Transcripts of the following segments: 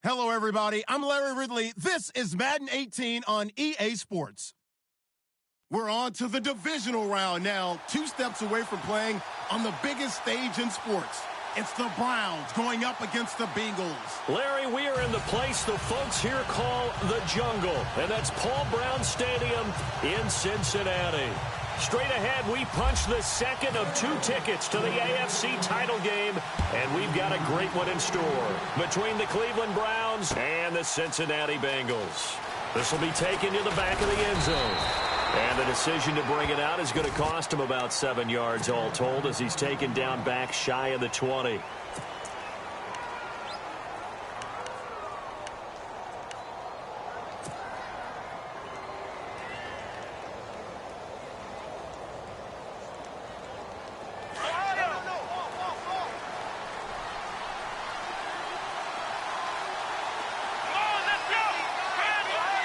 Hello, everybody. I'm Larry Ridley. This is Madden 18 on EA Sports. We're on to the divisional round now, 2 steps away from playing on the biggest stage in sports. It's the Browns going up against the Bengals. Larry, we are in the place the folks here call the jungle, and that's Paul Brown Stadium in Cincinnati. Straight ahead, we punch the second of 2 tickets to the AFC title game, and we've got a great one in store between the Cleveland Browns and the Cincinnati Bengals. This will be taken to the back of the end zone. And the decision to bring it out is going to cost him about 7 yards all told as he's taken down back shy of the 20.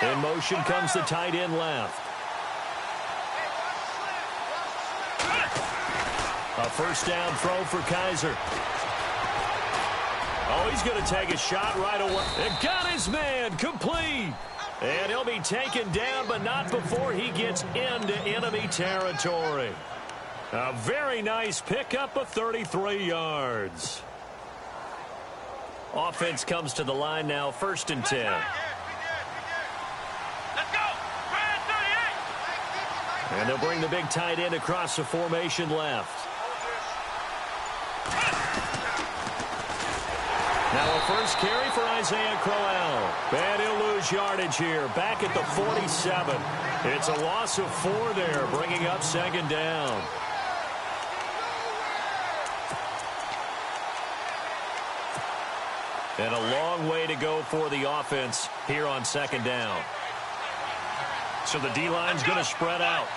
In motion comes the tight end left. A first down throw for Kaiser. Oh, he's going to take a shot right away. It got his man complete. And he'll be taken down, but not before he gets into enemy territory. A very nice pickup of 33 yards. Offense comes to the line now, 1st and 10. And they'll bring the big tight end across the formation left. Now a first carry for Isaiah Crowell. And he'll lose yardage here, back at the 47. It's a loss of 4 there, bringing up 2nd down. And a long way to go for the offense here on 2nd down. So the D-line's going to spread out.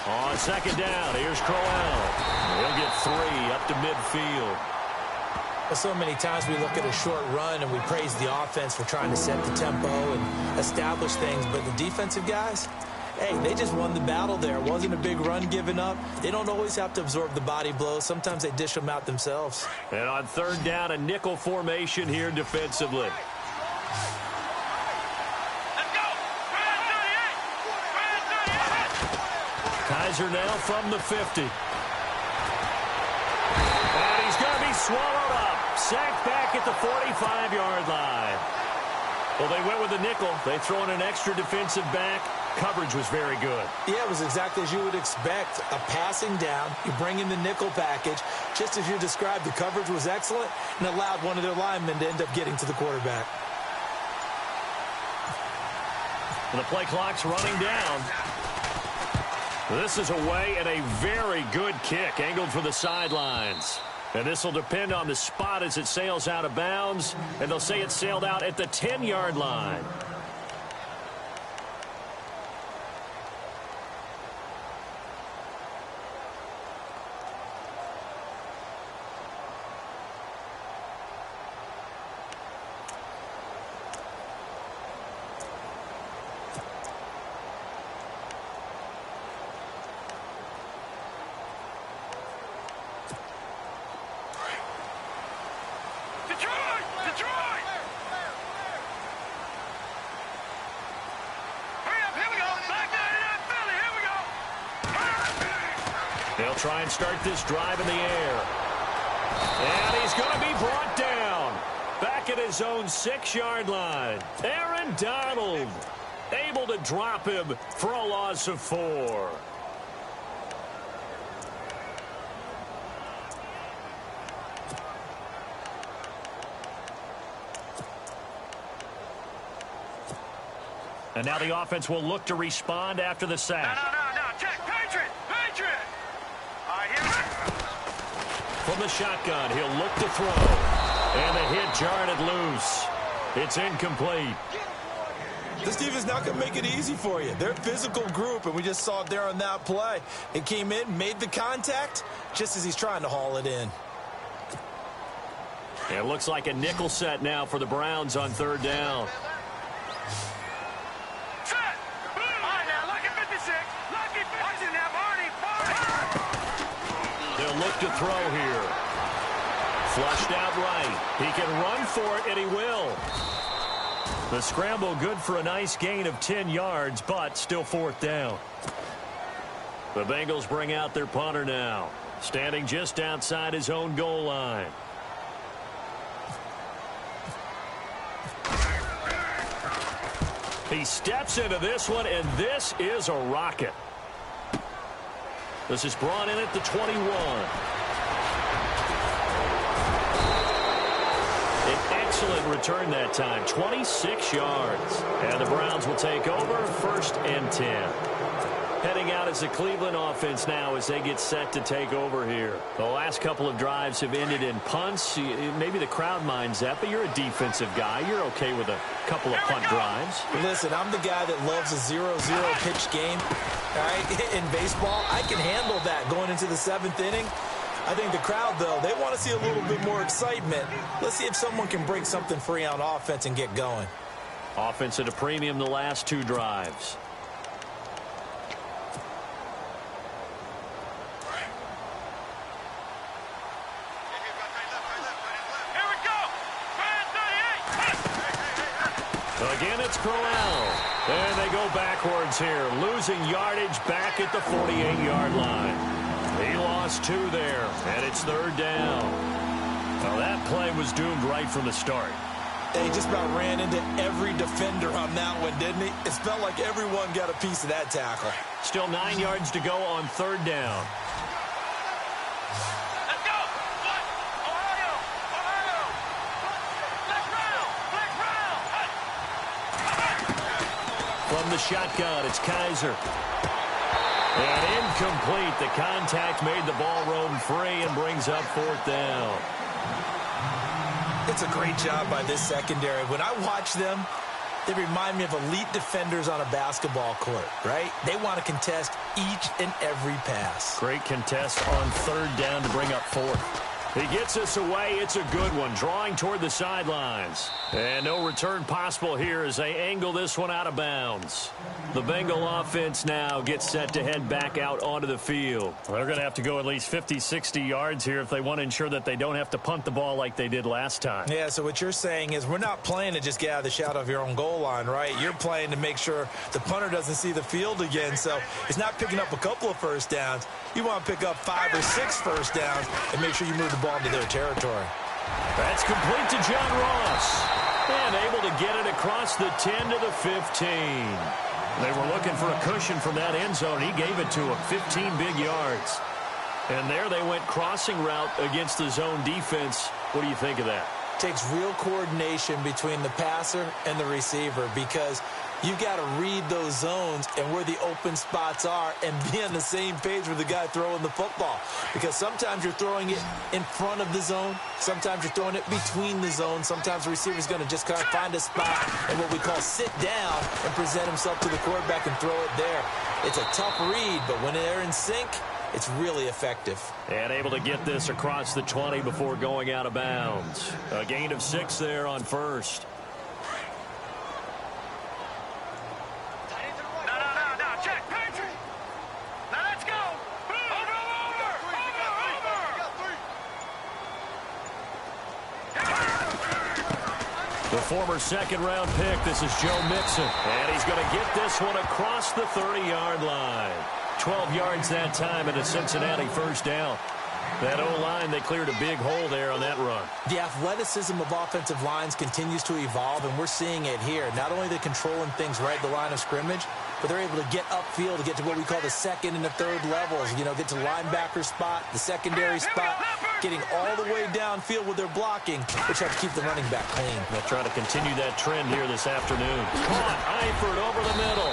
On 2nd down, here's Crowell. He'll get 3 up to midfield. Well, so many times we look at a short run and we praise the offense for trying to set the tempo and establish things. But the defensive guys, hey, they just won the battle there. It wasn't a big run given up. They don't always have to absorb the body blows. Sometimes they dish them out themselves. And on 3rd down, a nickel formation here defensively. Kaiser now from the 50. And he's going to be swallowed up. Sacked back at the 45-yard line. Well, they went with a nickel. They throw in an extra defensive back. Coverage was very good. Yeah, it was exactly as you would expect. A passing down. You bring in the nickel package. Just as you described, the coverage was excellent and allowed one of their linemen to end up getting to the quarterback. And the play clock's running down. This is away and a very good kick angled for the sidelines. And this will depend on the spot as it sails out of bounds. And they'll say it sailed out at the 10-yard line. They'll try and start this drive in the air. And he's going to be brought down. Back at his own 6-yard line. Aaron Donald able to drop him for a loss of 4. And now the offense will look to respond after the sack. No. Check. Patriot. All right, here we go. From the shotgun, he'll look to throw. And the hit jarred it loose. It's incomplete. This defense not going to make it easy for you. They're a physical group, and we just saw it there on that play. It came in, made the contact, just as he's trying to haul it in. It looks like a nickel set now for the Browns on 3rd down. look to throw here. Flushed out right. He can run for it, and he will. The scramble good for a nice gain of 10 yards, but still fourth down. The Bengals bring out their punter now, standing just outside his own goal line. He steps into this one, and this is a rocket. This is brought in at the 21. An excellent return that time, 26 yards. And the Browns will take over, 1st and 10. Heading out as the Cleveland offense now as they get set to take over here. The last couple of drives have ended in punts. Maybe the crowd minds that, but you're a defensive guy. You're okay with a couple of punt drives. Listen, I'm the guy that loves a 0-0 pitch game. All right, in baseball, I can handle that going into the 7th inning. I think the crowd, though, they want to see a little bit more excitement. Let's see if someone can break something free on offense and get going. Offense at a premium the last 2 drives. Again, it's Corral. And they go backwards here, losing yardage back at the 48-yard line. He lost 2 there, and it's 3rd down. Now, that play was doomed right from the start. He just about ran into every defender on that one, didn't he? It felt like everyone got a piece of that tackle. Still 9 yards to go on 3rd down. From the shotgun, it's Kaiser. And incomplete. The contact made the ball roam free and brings up 4th down. It's a great job by this secondary. When I watch them, they remind me of elite defenders on a basketball court, right? They want to contest each and every pass. Great contest on 3rd down to bring up 4th. He gets us away. It's a good one, drawing toward the sidelines. And no return possible here as they angle this one out of bounds. The Bengal offense now gets set to head back out onto the field. They're going to have to go at least 50, 60 yards here if they want to ensure that they don't have to punt the ball like they did last time. Yeah, so what you're saying is we're not playing to just get out of the shadow of your own goal line, right? You're playing to make sure the punter doesn't see the field again. So it's not picking up a couple of first downs. You want to pick up 5 or 6 first downs and make sure you move the ball into their territory. That's complete to John Ross. And able to get it across the 10 to the 15. They were looking for a cushion from that end zone. He gave it to him, 15 big yards. And there they went crossing route against the zone defense. What do you think of that? Takes real coordination between the passer and the receiver because you've got to read those zones and where the open spots are and be on the same page with the guy throwing the football. Because sometimes you're throwing it in front of the zone. Sometimes you're throwing it between the zones. Sometimes the receiver's going to just kind of find a spot and what we call sit down and present himself to the quarterback and throw it there. It's a tough read, but when they're in sync, it's really effective. And able to get this across the 20 before going out of bounds. A gain of 6 there on 1st. The former second-round pick, this is Joe Mixon. And he's going to get this one across the 30-yard line. 12 yards that time and a Cincinnati first down. That O-line, they cleared a big hole there on that run. The athleticism of offensive lines continues to evolve, and we're seeing it here. Not only are they controlling things right at the line of scrimmage, but they're able to get upfield to get to what we call the 2nd and the 3rd levels. You know, get to linebacker spot, the secondary spot, getting all the way downfield with their blocking, which helps keep the running back clean. They'll try to continue that trend here this afternoon. Caught, Eifert over the middle.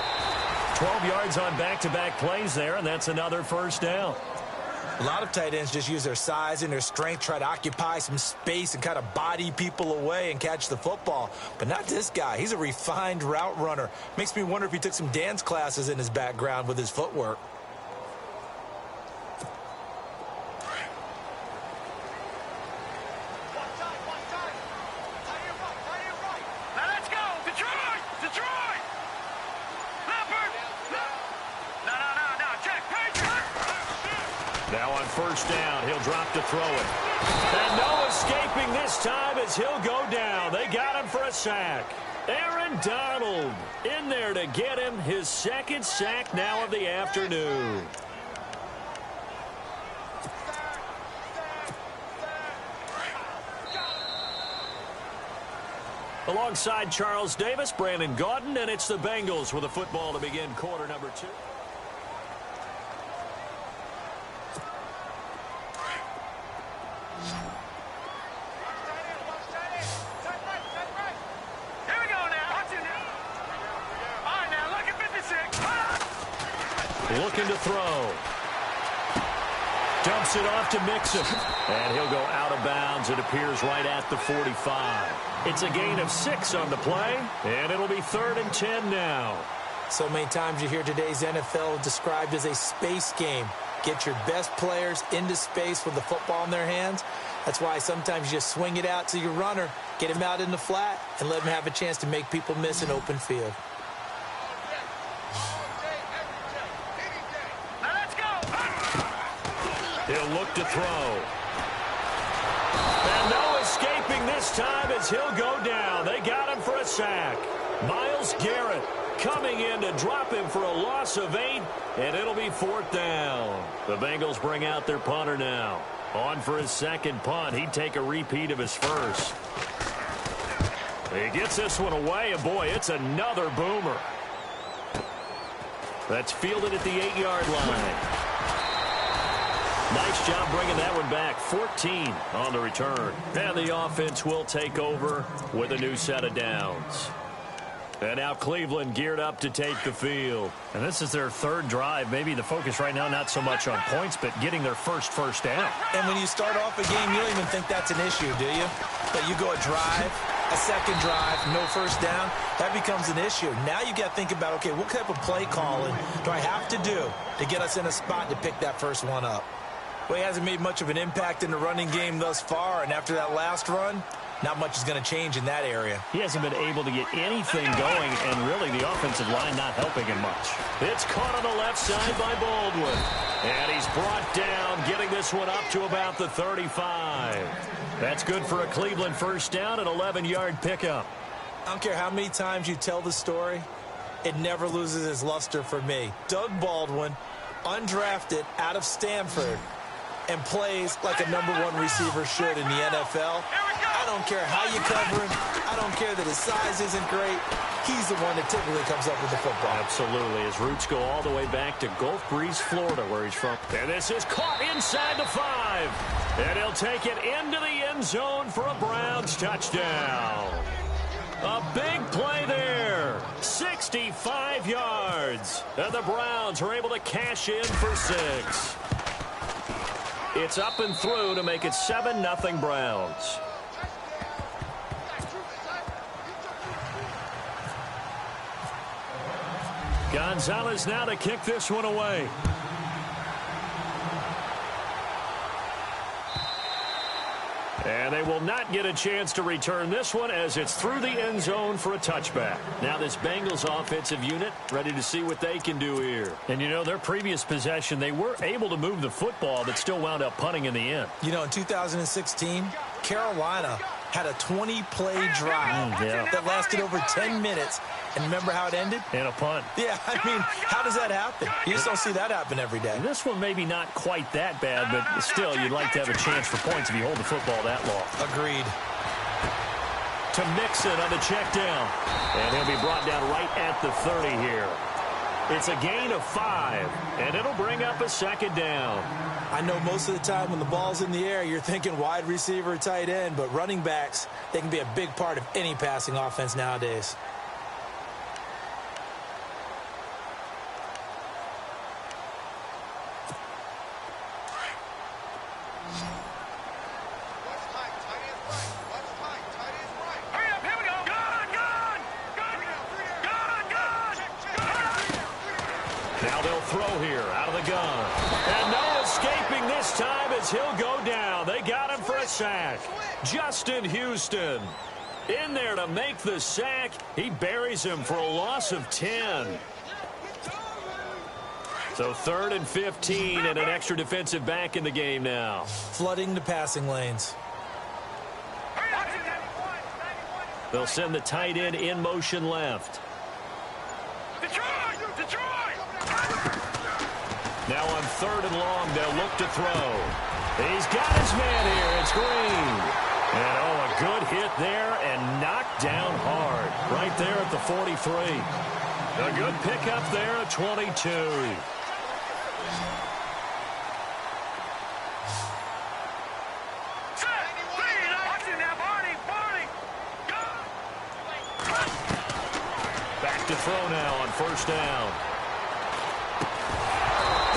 12 yards on back-to-back plays there, and that's another first down. A lot of tight ends just use their size and their strength, try to occupy some space and kind of body people away and catch the football. But not this guy. He's a refined route runner. Makes me wonder if he took some dance classes in his background with his footwork. Now on first down, he'll drop to throw it. And no escaping this time as he'll go down. They got him for a sack. Aaron Donald in there to get him his second sack now of the afternoon. Alongside Charles Davis, Brandon Gaudin, and it's the Bengals with a football to begin quarter number 2. Looking to throw. Dumps it off to Mixon. And he'll go out of bounds. It appears right at the 45. It's a gain of 6 on the play, and it'll be 3rd and 10 now. So many times you hear today's NFL described as a space game. Get your best players into space with the football in their hands. That's why sometimes you just swing it out to your runner, get him out in the flat, and let him have a chance to make people miss an open field. He'll look to throw. And no escaping this time as he'll go down. They got him for a sack. Myles Garrett coming in to drop him for a loss of 8, and it'll be 4th down. The Bengals bring out their punter now. On for his second punt. He'd take a repeat of his first. He gets this one away, and boy, it's another boomer. That's fielded at the 8-yard line. Nice job bringing that one back. 14 on the return. And the offense will take over with a new set of downs. And now Cleveland geared up to take the field. And this is their 3rd drive. Maybe the focus right now not so much on points, but getting their first down. And when you start off a game, you don't even think that's an issue, do you? But you go a drive, a second drive, no first down, that becomes an issue. Now you got to think about, okay, what type of play calling do I have to do to get us in a spot to pick that first one up? Well, he hasn't made much of an impact in the running game thus far, and after that last run, not much is going to change in that area. He hasn't been able to get anything going, and really the offensive line not helping him much. It's caught on the left side by Baldwin. And he's brought down, getting this one up to about the 35. That's good for a Cleveland first down, an 11-yard pickup. I don't care how many times you tell the story, it never loses its luster for me. Doug Baldwin, undrafted out of Stanford, and plays like a #1 receiver should in the NFL. I don't care how you cover him. I don't care that his size isn't great. He's the one that typically comes up with the football. Absolutely. His roots go all the way back to Gulf Breeze, Florida, where he's from. And this is caught inside the 5. And he'll take it into the end zone for a Browns touchdown. A big play there. 65 yards. And the Browns are able to cash in for 6. It's up and through to make it 7-0 Browns. Gonzalez now to kick this one away. And they will not get a chance to return this one as it's through the end zone for a touchback. Now this Bengals offensive unit ready to see what they can do here. And you know, their previous possession, they were able to move the football but still wound up punting in the end. You know, in 2016, Carolina had a 20-play drive that lasted over 10 minutes. And remember how it ended? In a punt. Yeah, I mean, how does that happen? You just don't see that happen every day. This one maybe not quite that bad, but still, you'd like to have a chance for points if you hold the football that long. Agreed. To Mixon on the check down. And he'll be brought down right at the 30 here. It's a gain of 5, and it'll bring up a 2nd down. I know most of the time when the ball's in the air, you're thinking wide receiver, tight end, but running backs, they can be a big part of any passing offense nowadays. Now they'll throw here out of the gun. And no escaping this time as he'll go down. They got him for a sack. Justin Houston in there to make the sack. He buries him for a loss of 10. So 3rd and 15 and an extra defensive back in the game now. Flooding the passing lanes. They'll send the tight end in motion left. Detroit! Now on 3rd and long, they'll look to throw. He's got his man here. It's Green. And, a good hit there and knocked down hard. Right there at the 43. A good pickup there at 22. Back to throw now on 1st down.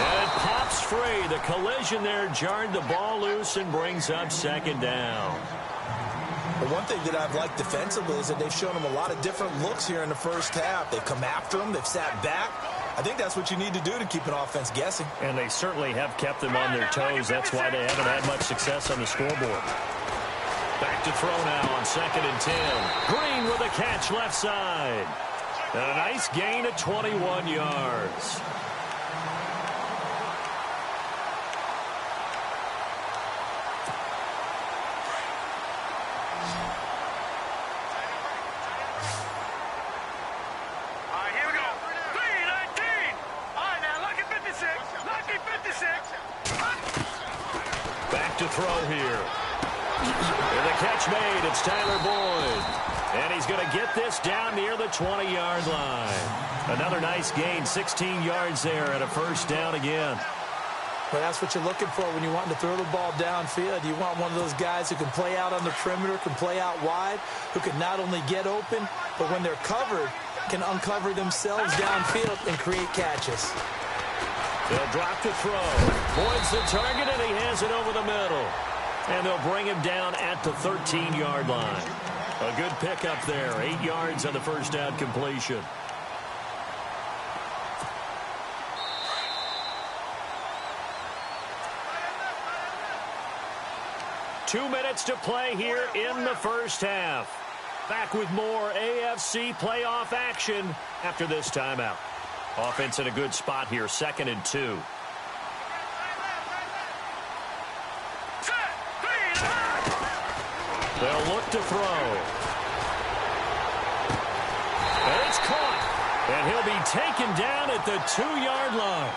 And it pops free. The collision there jarred the ball loose and brings up 2nd down. Well, one thing that I've liked defensively is that they've shown them a lot of different looks here in the first half. They've come after them. They've sat back. I think that's what you need to do to keep an offense guessing. And they certainly have kept them on their toes. That's why they haven't had much success on the scoreboard. Back to throw now on 2nd and 10. Green with a catch left side. And a nice gain of 21 yards. To throw here. And the catch made. It's Tyler Boyd. And he's going to get this down near the 20-yard line. Another nice gain, 16 yards there and a 1st down again. Well, that's what you're looking for when you want to throw the ball downfield. You want one of those guys who can play out on the perimeter, can play out wide, who can not only get open, but when they're covered, can uncover themselves downfield and create catches. They'll drop to throw. Boyd's the target, and he has it over the middle. And they'll bring him down at the 13-yard line. A good pickup there. 8 yards on the 1st down completion. Two minutes to play here in the first half. Back with more AFC playoff action after this timeout. Offense in a good spot here, 2nd and 2. They'll look to throw. And it's caught. And he'll be taken down at the 2-yard line.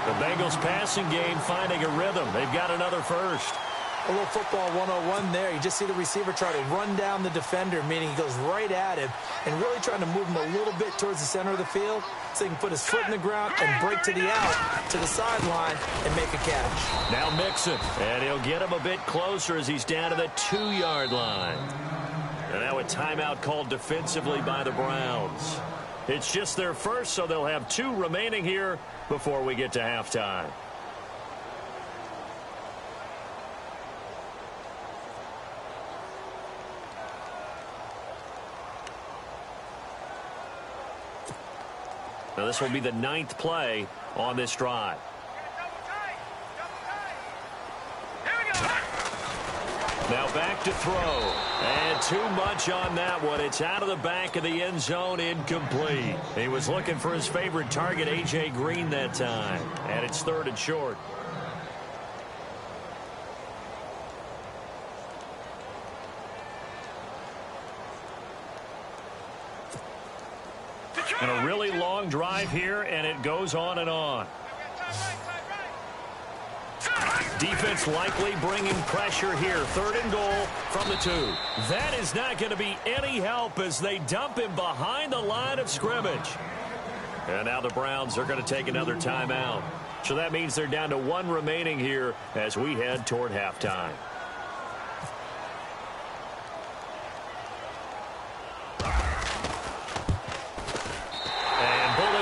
The Bengals passing game finding a rhythm. They've got another first. A little football 101 there. You just see the receiver try to run down the defender, meaning he goes right at him and really trying to move him a little bit towards the center of the field so he can put his foot in the ground and break to the out, to the sideline, and make a catch. Now Mixon, and he'll get him a bit closer as he's down to the 2-yard line. And now a timeout called defensively by the Browns. It's just their first, so they'll have 2 remaining here before we get to halftime. Now this will be the 9th play on this drive. Now back to throw. And too much on that one. It's out of the back of the end zone, incomplete. He was looking for his favorite target, A.J. Green, that time. And it's 3rd and short. And a really long drive here, and it goes on and on. Defense likely bringing pressure here. 3rd and goal from the 2. That is not going to be any help as they dump him behind the line of scrimmage. And now the Browns are going to take another timeout. So that means they're down to 1 remaining here as we head toward halftime.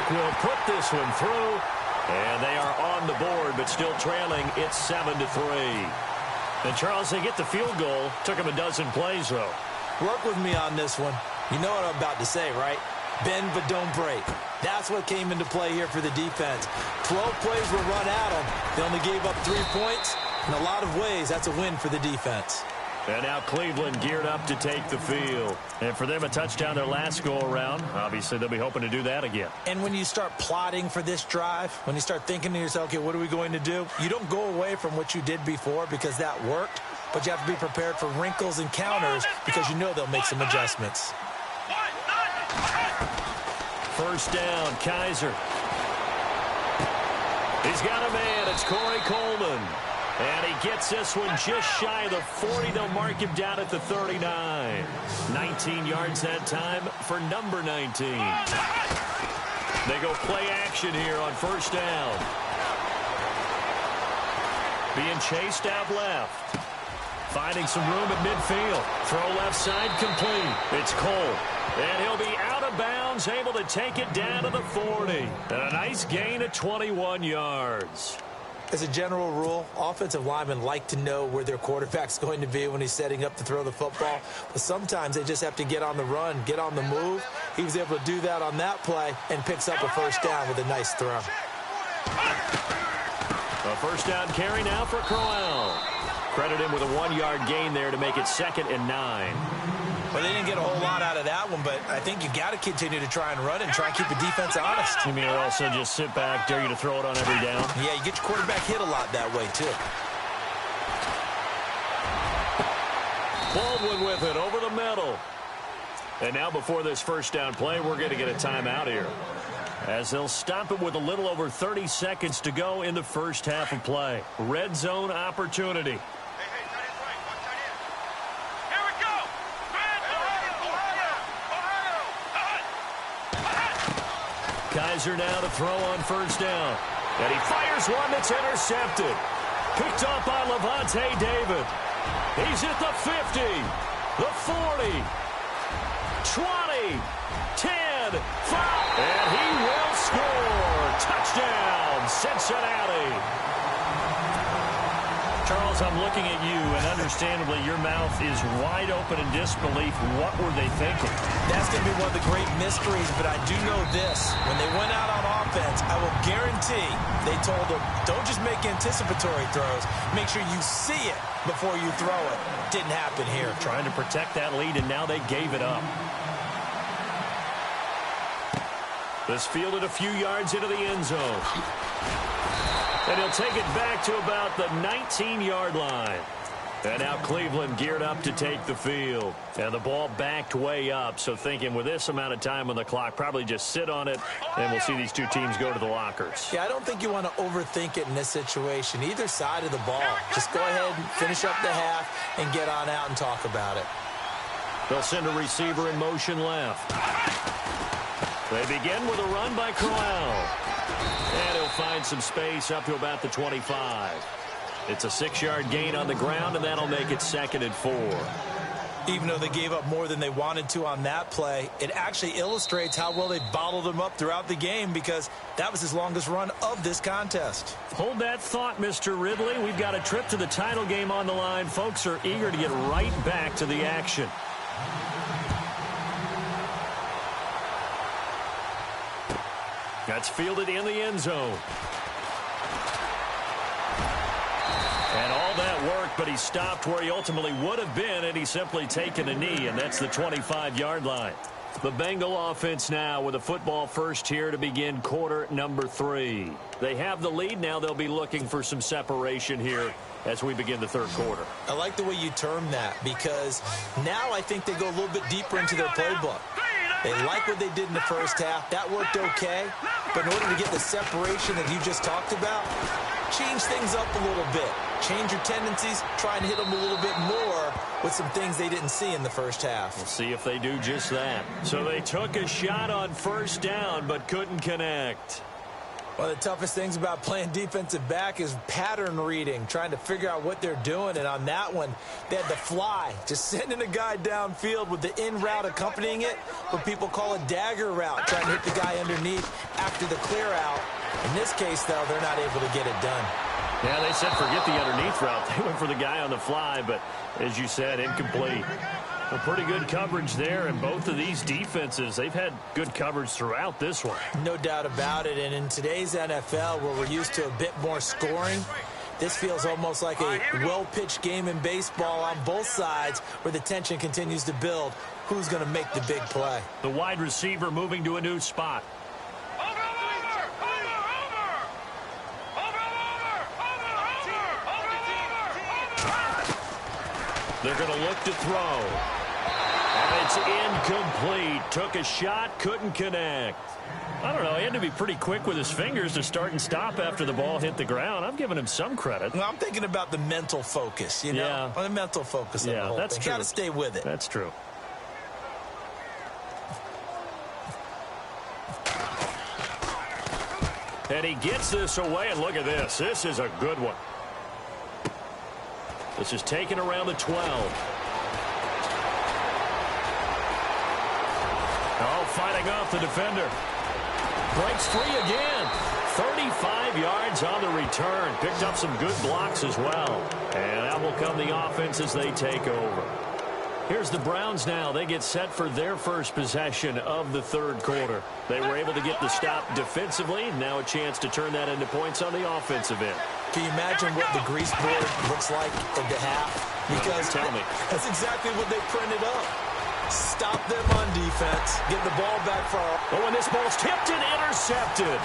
Will put this one through, and they are on the board, but still trailing. It's 7-3. And Charles, they get the field goal. Took them a dozen plays, though. Work with me on this one. You know what I'm about to say, right? Bend but don't break. That's what came into play here for the defense. 12 plays were run at them. They only gave up 3 points. In a lot of ways, that's a win for the defense. And now Cleveland geared up to take the field. And for them, a touchdown their last go-around. Obviously, they'll be hoping to do that again. And when you start plotting for this drive, when you start thinking to yourself, okay, what are we going to do? You don't go away from what you did before because that worked, but you have to be prepared for wrinkles and counters because you know they'll make some adjustments. First down, Kaiser. He's got a man. It's Corey Coleman. And he gets this one just shy of the 40. They'll mark him down at the 39. 19 yards that time for number 19. They go play action here on first down. Being chased out left. Finding some room at midfield. Throw left side complete. It's Cole. And he'll be out of bounds, able to take it down to the 40. And a nice gain of 21 yards. As a general rule, offensive linemen like to know where their quarterback's going to be when he's setting up to throw the football. But sometimes they just have to get on the run, get on the move. He was able to do that on that play and picks up a first down with a nice throw. A first down carry now for Crowell. Credit him with a 1-yard gain there to make it 2nd and 9. Well, they didn't get a whole lot out of that one, but I think you got to continue to try and run and try and keep the defense honest. You mean also just sit back, dare you to throw it on every down? Yeah, you get your quarterback hit a lot that way, too. Baldwin with it over the middle. And now before this first down play, we're going to get a timeout here, as they'll stop it with a little over 30 seconds to go in the first half of play. Red zone opportunity. Kaiser now to throw on first down. And he fires one that's intercepted. Picked off by Levante David. He's at the 50, the 40, 20, 10, 5. And he will score. Touchdown, Cincinnati. Charles, I'm looking at you, and understandably, your mouth is wide open in disbelief. What were they thinking? That's going to be one of the great mysteries, but I do know this. When they went out on offense, I will guarantee they told them, don't just make anticipatory throws. Make sure you see it before you throw it. Didn't happen here. Trying to protect that lead, and now they gave it up. This fielded a few yards into the end zone. And he'll take it back to about the 19-yard line. And now Cleveland geared up to take the field. And the ball backed way up. So thinking with this amount of time on the clock, probably just sit on it, and we'll see these two teams go to the lockers. Yeah, I don't think you want to overthink it in this situation. Either side of the ball. Just go ahead and finish up the half and get on out and talk about it. They'll send a receiver in motion left. They begin with a run by Crowell. And he'll find some space up to about the 25. It's a 6-yard gain on the ground, and that'll make it 2nd and 4. Even though they gave up more than they wanted to on that play, it actually illustrates how well they bottled them up throughout the game, because that was his longest run of this contest. Hold that thought, Mr. Ridley. We've got a trip to the title game on the line. Folks are eager to get right back to the action. That's fielded in the end zone. And all that worked, but he stopped where he ultimately would have been, and he's simply taken a knee, and that's the 25-yard line. The Bengal offense now with a football first here to begin quarter number 3. They have the lead now. They'll be looking for some separation here as we begin the third quarter. I like the way you term that, because now I think they go a little bit deeper into their playbook. They like what they did in the first half. That worked okay. But in order to get the separation that you just talked about, change things up a little bit. Change your tendencies. Try and hit them a little bit more with some things they didn't see in the first half. We'll see if they do just that. So they took a shot on first down but couldn't connect. One of the toughest things about playing defensive back is pattern reading, trying to figure out what they're doing. And on that one, they had the fly, just sending a guy downfield with the in route accompanying it, what people call a dagger route, trying to hit the guy underneath after the clear out. In this case, though, they're not able to get it done. Yeah, they said forget the underneath route. They went for the guy on the fly, but as you said, incomplete. A pretty good coverage there, and both of these defenses, they've had good coverage throughout this one. No doubt about it, and in today's NFL, where we're used to a bit more scoring, This feels almost like a well-pitched game in baseball on both sides where the tension continues to build. Who's going to make the big play? The wide receiver moving to a new spot. They're going to look to throw. And it's incomplete. Took a shot, couldn't connect. I don't know. He had to be pretty quick with his fingers to start and stop after the ball hit the ground. I'm giving him some credit. Well, I'm thinking about the mental focus, you know? Yeah. On the mental focus of the whole that's thing. true. Got to stay with it. That's true. And he gets this away, and look at this. This is a good one. This is taken around the 12. Oh, fighting off the defender. Breaks free again. 35 yards on the return. Picked up some good blocks as well. And out will come the offense as they take over. Here's the Browns now. They get set for their first possession of the third quarter. They were able to get the stop defensively. Now a chance to turn that into points on the offensive end. Can you imagine what the grease board looks like at the half? Because tell me. That's exactly what they printed up. Stop them on defense. Get the ball back for our... Oh, and this ball's tipped and intercepted.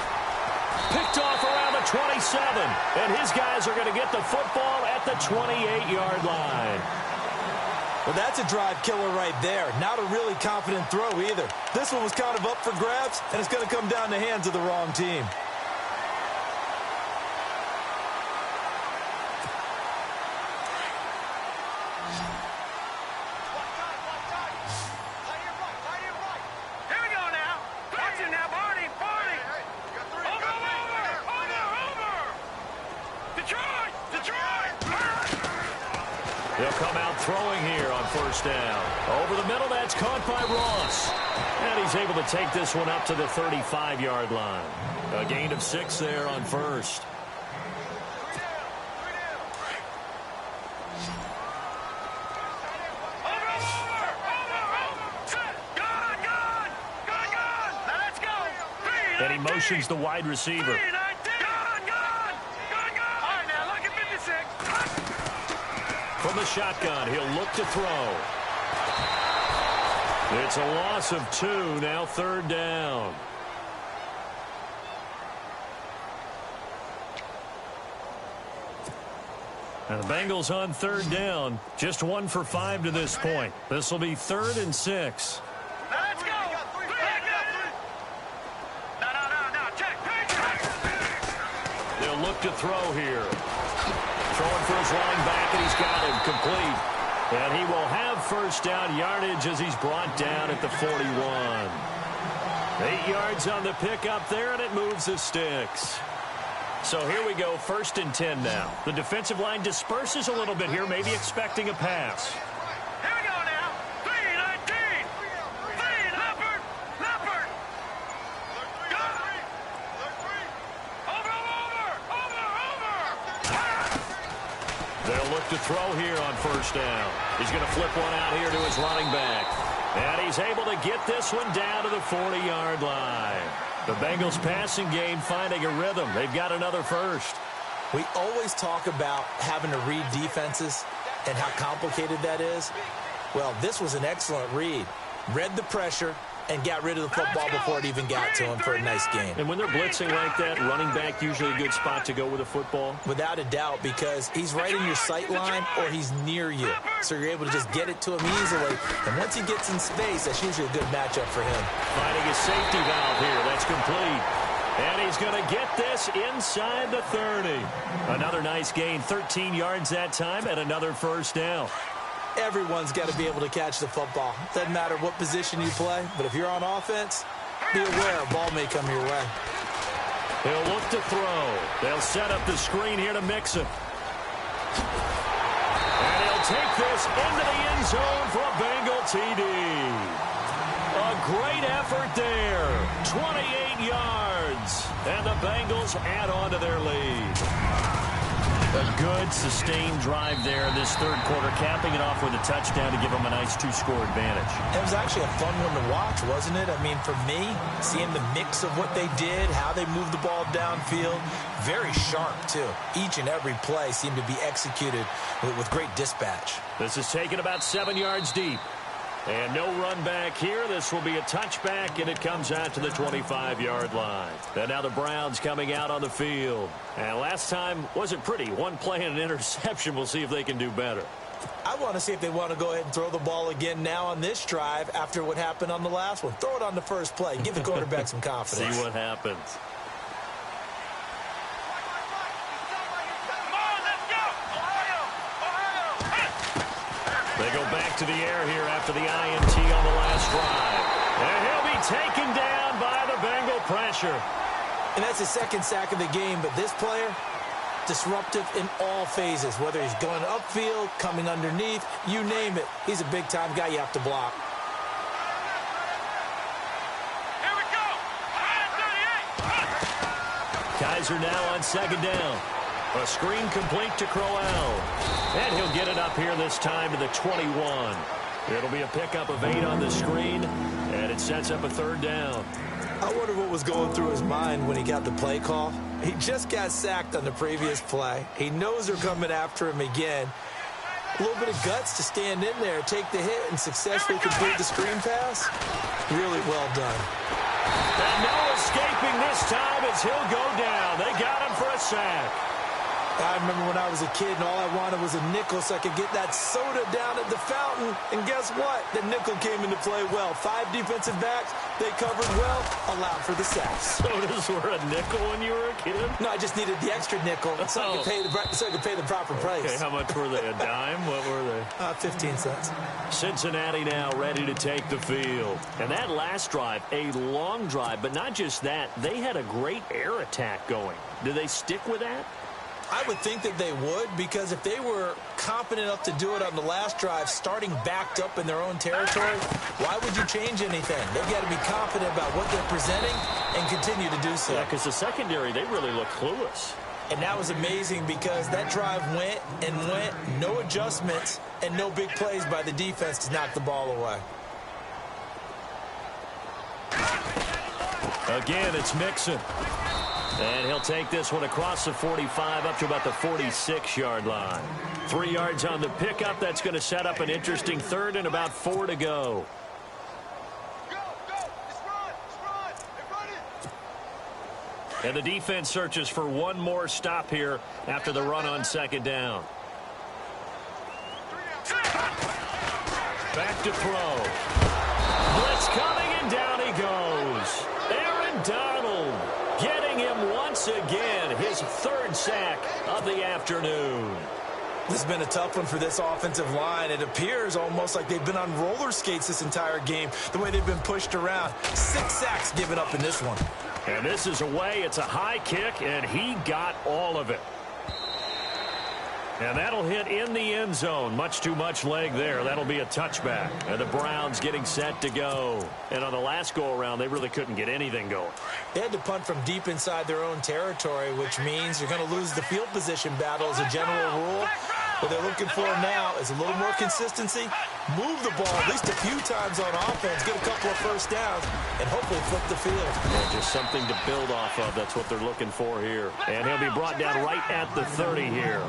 Picked off around the 27. And his guys are going to get the football at the 28-yard line. Well, that's a drive killer right there. Not a really confident throw either. This one was kind of up for grabs, and it's going to come down the hands of the wrong team. They'll come out throwing here on first down. Over the middle, that's caught by Ross. And he's able to take this one up to the 35-yard line. A gain of 6 there on first. And he motions the wide receiver. From the shotgun, he'll look to throw. It's a loss of 2, now third down. And the Bengals on third down, just 1 for 5 to this point. This will be 3rd and 6. Let's go. They'll look to throw here. Throwing for his running back, and he's got him complete. And he will have first down yardage as he's brought down at the 41. 8 yards on the pickup there, and it moves the sticks. So here we go, 1st and 10 now. The defensive line disperses a little bit here, maybe expecting a pass. Here we go now. 3-19. 3, Leopard. Leopard. Go. Over. They'll look to throw here on first down. He's going to flip one out here to his running back. And he's able to get this one down to the 40-yard line. The Bengals passing game finding a rhythm. They've got another first. We always talk about having to read defenses and how complicated that is. Well, this was an excellent read. Read the pressure and got rid of the football before it even got to him for a nice game. And when they're blitzing like that, running back usually a good spot to go with a football? Without a doubt, because he's right in your sight line or he's near you. So you're able to just get it to him easily. And once he gets in space, that's usually a good matchup for him. Finding a safety valve here. That's complete. And he's going to get this inside the 30. Another nice gain, 13 yards that time, and another first down. Everyone's got to be able to catch the football. Doesn't matter what position you play, but if you're on offense, be aware a ball may come your way. They'll look to throw. They'll set up the screen here to mix it. And he'll take this into the end zone for a Bengal TD. A great effort there. 28 yards. And the Bengals add on to their lead. A good, sustained drive there this third quarter, capping it off with a touchdown to give them a nice 2-score advantage. It was actually a fun one to watch, wasn't it? I mean, for me, seeing the mix of what they did, how they moved the ball downfield, very sharp, too. Each and every play seemed to be executed with great dispatch. This is taken about 7 yards deep. And no run back here. This will be a touchback, and it comes out to the 25-yard line. And now the Browns coming out on the field. And last time wasn't pretty. One play and an interception. We'll see if they can do better. I want to see if they want to go ahead and throw the ball again now on this drive after what happened on the last one. Throw it on the first play. Give the quarterback some confidence. See what happens. They go back to the air here after the INT on the last drive. And he'll be taken down by the Bengal pressure. And that's his second sack of the game, but this player, disruptive in all phases, whether he's going upfield, coming underneath, you name it. He's a big-time guy you have to block. Here we go. 38. Kaiser now on second down. A screen complete to Crowell. And he'll get it up here this time to the 21. It'll be a pickup of 8 on the screen, and it sets up a third down. I wonder what was going through his mind when he got the play call. He just got sacked on the previous play. He knows they're coming after him again. A little bit of guts to stand in there, take the hit, and successfully complete the screen pass. Really well done. And no escaping this time as he'll go down. They got him for a sack. I remember when I was a kid and all I wanted was a nickel so I could get that soda down at the fountain. And guess what? The nickel came into play well. 5 defensive backs, they covered well, allowed for the sacks. Sodas were a nickel when you were a kid? No, I just needed the extra nickel so I could pay the proper price. Okay, how much were they? A dime? What were they? 15 cents. Cincinnati now ready to take the field. And that last drive, a long drive, but not just that. They had a great air attack going. Do they stick with that? I would think that they would, because if they were confident enough to do it on the last drive, starting backed up in their own territory, why would you change anything? They've got to be confident about what they're presenting and continue to do so. Yeah, because the secondary, they really look clueless. And that was amazing because that drive went and went, no adjustments, and no big plays by the defense to knock the ball away. Again, it's Mixon. And he'll take this one across the 45 up to about the 46-yard line. 3 yards on the pickup. That's going to set up an interesting third and about 4 to go. And the defense searches for one more stop here after the run on second down. Back to throw. Blitz coming, and down he goes. Aaron Donald getting him once again, his third sack of the afternoon. This has been a tough one for this offensive line. It appears almost like they've been on roller skates this entire game, the way they've been pushed around. 6 sacks given up in this one. And this is away. It's a high kick, and he got all of it. And that'll hit in the end zone. Much too much leg there. That'll be a touchback. And the Browns getting set to go. And on the last go-around, they really couldn't get anything going. They had to punt from deep inside their own territory, which means you're going to lose the field position battle as a general rule. What they're looking for now is a little more consistency, move the ball at least a few times on offense, get a couple of first downs, and hopefully flip the field. Yeah, just something to build off of. That's what they're looking for here. And he'll be brought down right at the 30 here.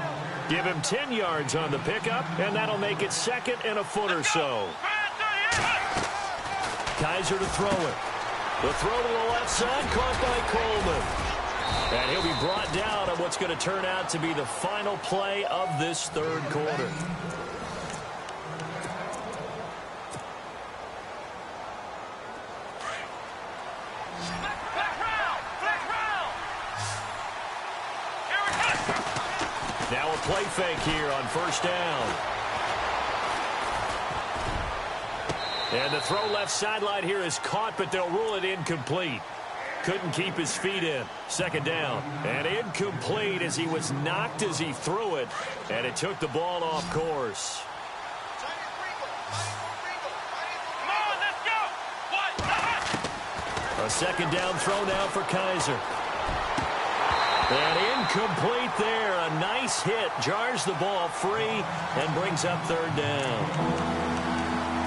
Give him 10 yards on the pickup, and that'll make it second and a foot or so. Kaiser to throw it. The throw to the left side, caught by Coleman. And he'll be brought down on what's going to turn out to be the final play of this third quarter. Now a play fake here on first down. And the throw left sideline here is caught, but they'll rule it incomplete. Couldn't keep his feet in. Second down. And incomplete as he was knocked as he threw it. And it took the ball off course. A second down throw now for Kaiser. And incomplete there. a nice hit, jars the ball free, and brings up third down.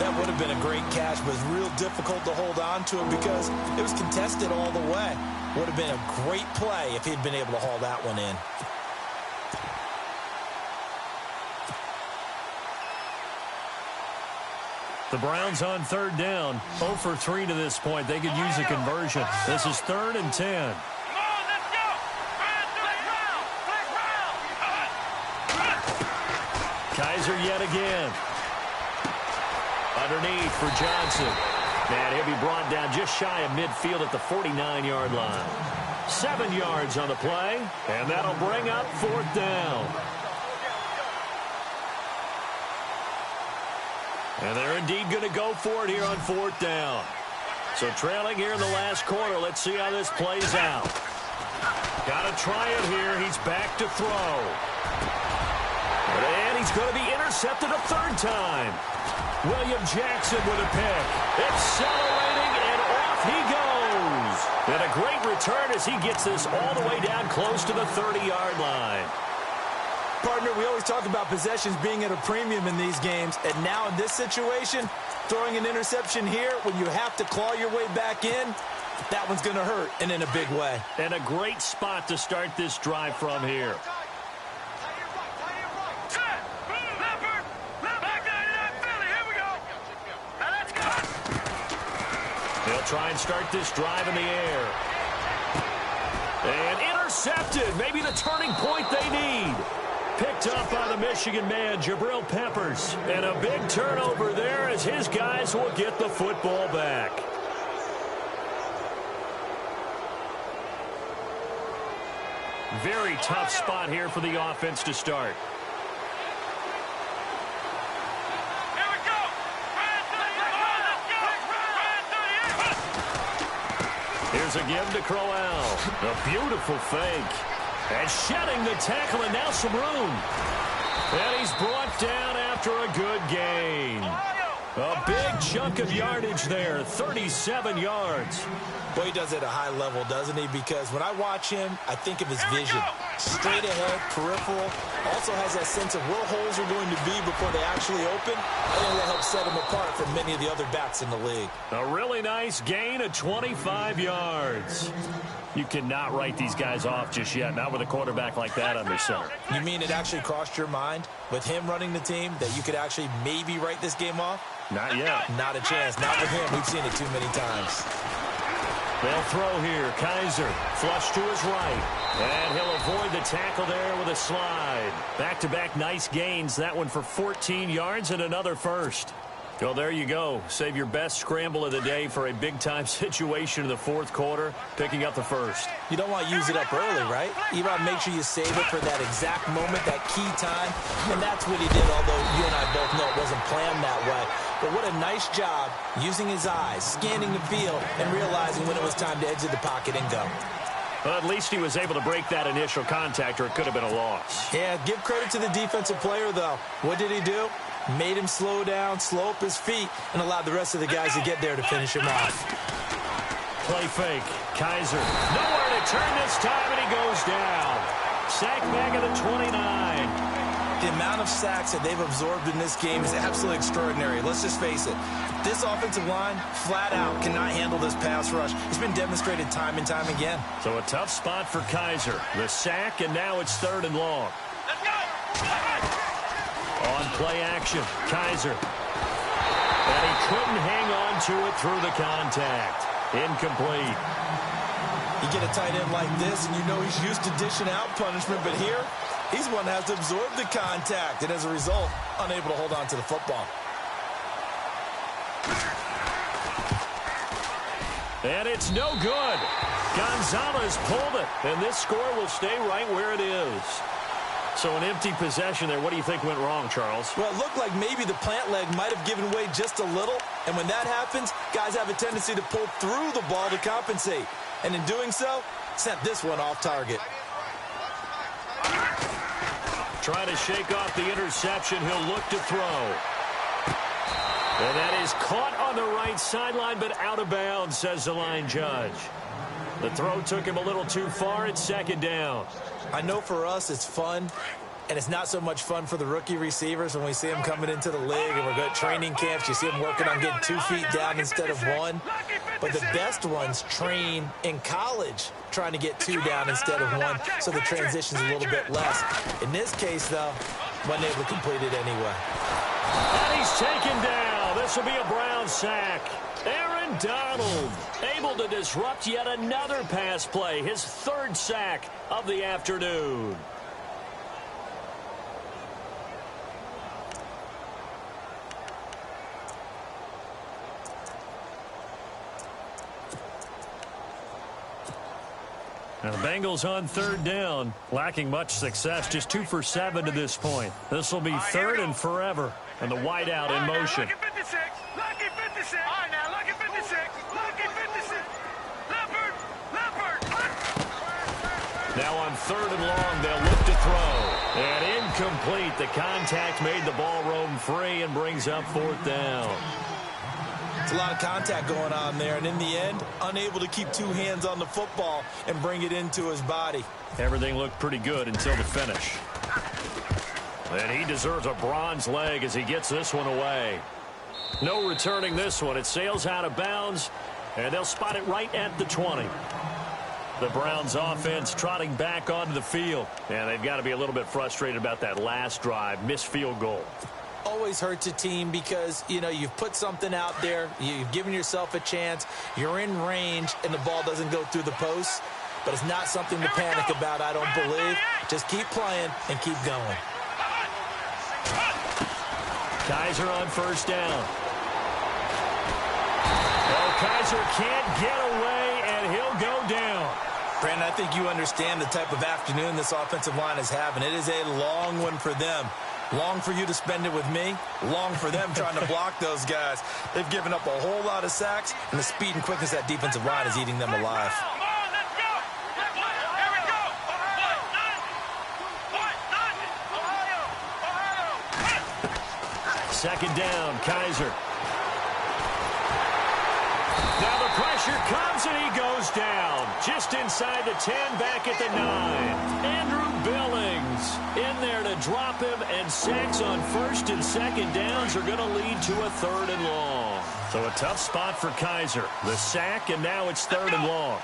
That would have been a great catch, but it's real difficult to hold on to it because it was contested all the way. Would have been a great play if he'd been able to haul that one in. The Browns on third down, 0 for 3 to this point. They could use a conversion. This is 3rd and 10. Kaiser yet again. Underneath for Johnson. And he'll be brought down just shy of midfield at the 49-yard line. 7 yards on the play, and that'll bring up 4th down. And they're indeed going to go for it here on 4th down. So trailing here in the last quarter. Let's see how this plays out. Got to try it here. He's back to throw. And he's going to be intercepted a 3rd time. William Jackson with a pick. Accelerating, and off he goes. And a great return as he gets this all the way down close to the 30-yard line. Partner, we always talk about possessions being at a premium in these games, and now in this situation, throwing an interception here when you have to claw your way back in, that one's going to hurt, and in a big way. And a great spot to start this drive from here. They'll try and start this drive in the air. And intercepted. Maybe the turning point they need. Picked up by the Michigan man, Jabril Peppers. And a big turnover there as his guys will get the football back. Very tough spot here for the offense to start. Here's a give to Crowell. A beautiful fake. And shedding the tackle, and now some room. And he's brought down after a good gain. A big chunk of yardage there, 37 yards. Boy, he does it at a high level, doesn't he? Because when I watch him, I think of his vision. Straight ahead, peripheral. Also has that sense of where holes are going to be before they actually open. I think that helps set him apart from many of the other backs in the league. A really nice gain of 25 yards. You cannot write these guys off just yet, not with a quarterback like that under center. You mean it actually crossed your mind with him running the team that you could actually maybe write this game off? Not yet. Not a chance. Not with him. We've seen it too many times. They'll throw here. Kaiser flush to his right. And he'll avoid the tackle there with a slide. Back-to-back nice gains. That one for 14 yards and another first. Well, there you go. Save your best scramble of the day for a big-time situation in the 4th quarter, picking up the first. You don't want to use it up early, right? You want to make sure you save it for that exact moment, that key time. And that's what he did, although you and I both know it wasn't planned that way. But what a nice job using his eyes, scanning the field, and realizing when it was time to exit the pocket and go. Well, at least he was able to break that initial contact, or it could have been a loss. Yeah, give credit to the defensive player, though. What did he do? Made him slow down, slow up his feet, and allowed the rest of the guys to get there to finish him off. Play fake. Kaiser. Nowhere to turn this time, and he goes down. Sack back at the 29. The amount of sacks that they've absorbed in this game is absolutely extraordinary. Let's just face it. This offensive line, flat out, cannot handle this pass rush. It's been demonstrated time and time again. So a tough spot for Kaiser. The sack, and now it's 3rd and long. Let's go! On play action, Kaiser. And he couldn't hang on to it through the contact. Incomplete. You get a tight end like this, and you know he's used to dishing out punishment, but here, he's one that has to absorb the contact, and as a result, unable to hold on to the football. And it's no good. Gonzalez pulled it, and this score will stay right where it is. So an empty possession there. What do you think went wrong, Charles? Well, it looked like maybe the plant leg might have given way just a little, and when that happens, guys have a tendency to pull through the ball to compensate, and in doing so, sent this one off target. Trying to shake off the interception. He'll look to throw. And that is caught on the right sideline, but out of bounds, says the line judge. The throw took him a little too far. It's second down. I know for us it's fun, and it's not so much fun for the rookie receivers when we see them coming into the league and we're going to training camps. You see them working on getting 2 feet down instead of 1. But the best ones train in college trying to get 2 down instead of 1, so the transition's a little bit less. In this case, though, wasn't able to complete it anyway. And he's taken down. This will be a Brown sack. Aaron Donald able to disrupt yet another pass play, his 3rd sack of the afternoon. Now the Bengals on 3rd down, lacking much success, just 2 for 7 to this point. This will be 3rd and forever, and the wideout in motion. Lucky 56. Lucky 56. All right, now, lucky 56. Lucky 56. Leopard. Now on 3rd and long, they'll look to throw. And incomplete. The contact made the ball roam free and brings up 4th down. It's a lot of contact going on there, and in the end, unable to keep 2 hands on the football and bring it into his body. Everything looked pretty good until the finish. And he deserves a bronze leg as he gets this one away. No returning this one. It sails out of bounds, and they'll spot it right at the 20. The Browns offense trotting back onto the field, and they've got to be a little bit frustrated about that last drive, missed field goal. Always hurts a team because, you know, you've put something out there, you've given yourself a chance, you're in range, and the ball doesn't go through the posts. But it's not something to panic about, I don't believe. Just keep playing and keep going. Kaiser on 1st down. Well, Kaiser can't get away, and he'll go down. Brandon, I think you understand the type of afternoon this offensive line is having. It is a long one for them. Long for you to spend it with me. Long for them trying to block those guys. They've given up a whole lot of sacks, and the speed and quickness of that defensive line is eating them alive. Second down, Kaiser. Now the pressure comes, and he goes down. Just inside the 10, back at the 9. Andrew Billings in there to drop him, and sacks on 1st and 2nd downs are going to lead to a 3rd and long. So a tough spot for Kaiser. The sack, and now it's 3rd and long.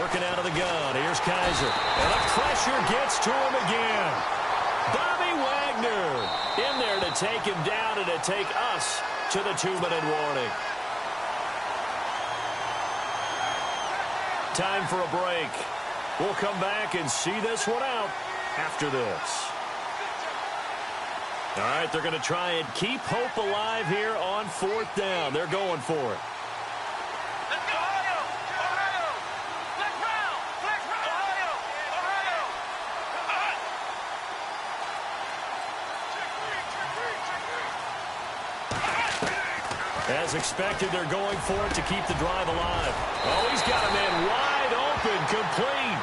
Working out of the gun. Here's Kaiser. And the pressure gets to him again. Bobby Wagner in there to take him down and to take us to the 2-minute warning. Time for a break. We'll come back and see this one out after this. All right, they're going to try and keep hope alive here on 4th down. They're going for it. As expected, they're going for it to keep the drive alive. Oh, he's got a man wide open, complete.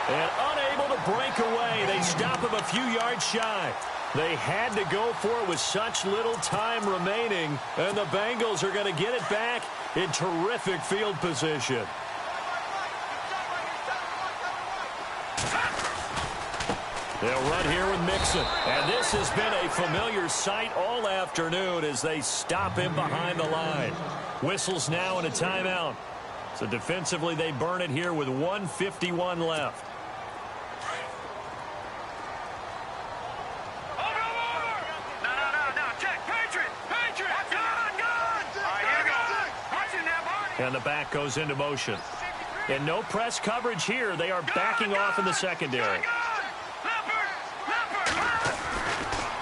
And unable to break away. They stop him a few yards shy. They had to go for it with such little time remaining. And the Bengals are going to get it back in terrific field position. They'll run here with Mixon. And this has been a familiar sight all afternoon as they stop him behind the line. Whistles now and a timeout. So defensively, they burn it here with 1:51 left. And the back goes into motion. And no press coverage here. They are backing off in the secondary.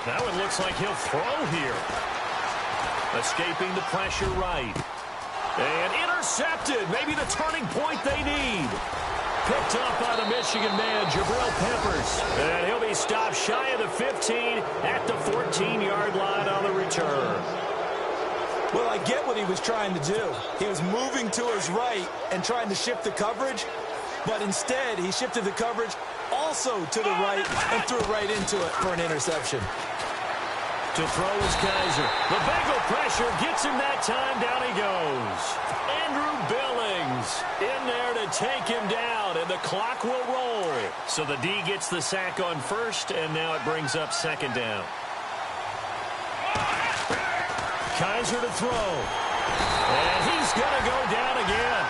Now it looks like he'll throw here. Escaping the pressure right. And intercepted. Maybe the turning point they need. Picked up by the Michigan man, Jabril Peppers. And he'll be stopped shy of the 15 at the 14-yard line on the return. Well, I get what he was trying to do. He was moving to his right and trying to shift the coverage, but instead he shifted the coverage also to the right and threw right into it for an interception. To throw is Kaiser. The Bengal pressure gets him that time. Down he goes. Andrew Billings in there to take him down, and the clock will roll. So the D gets the sack on first, and now it brings up second down. Kaiser to throw. And he's going to go down again.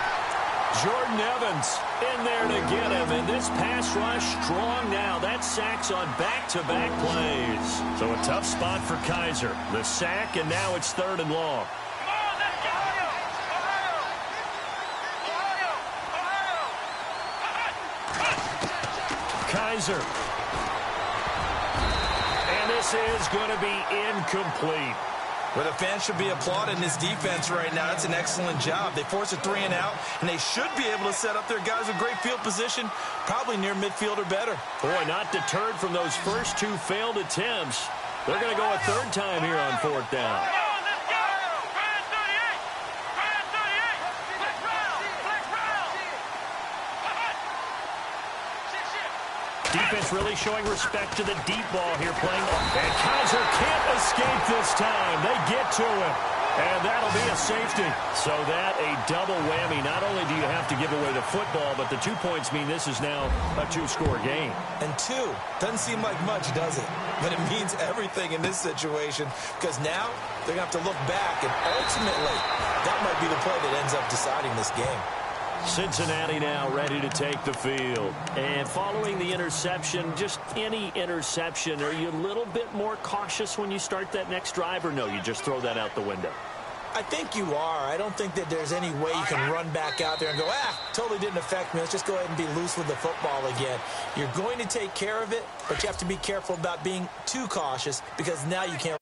Jordan Evans in there to get him, and this pass rush strong now. That sack's on back-to-back plays. So a tough spot for Kaiser. The sack, and now it's 3rd and long. Kaiser. And this is going to be incomplete. Well, the fans should be applauding this defense right now. That's an excellent job. They force a 3 and out, and they should be able to set up their guys with great field position, probably near midfield or better. Boy, not deterred from those first 2 failed attempts. They're going to go a 3rd time here on 4th down. Defense really showing respect to the deep ball here playing. And Kaiser can't escape this time. They get to him. And that'll be a safety. So that a double whammy. Not only do you have to give away the football, but the 2 points mean this is now a 2-score game. And 2 doesn't seem like much, does it? But it means everything in this situation, because now they're going to have to look back, and ultimately that might be the play that ends up deciding this game. Cincinnati now ready to take the field. And following the interception, just any interception, are you a little bit more cautious when you start that next drive, or no, you just throw that out the window? I think you are. I don't think that there's any way you can run back out there and go, totally didn't affect me. Let's just go ahead and be loose with the football again. You're going to take care of it, but you have to be careful about being too cautious, because now you can't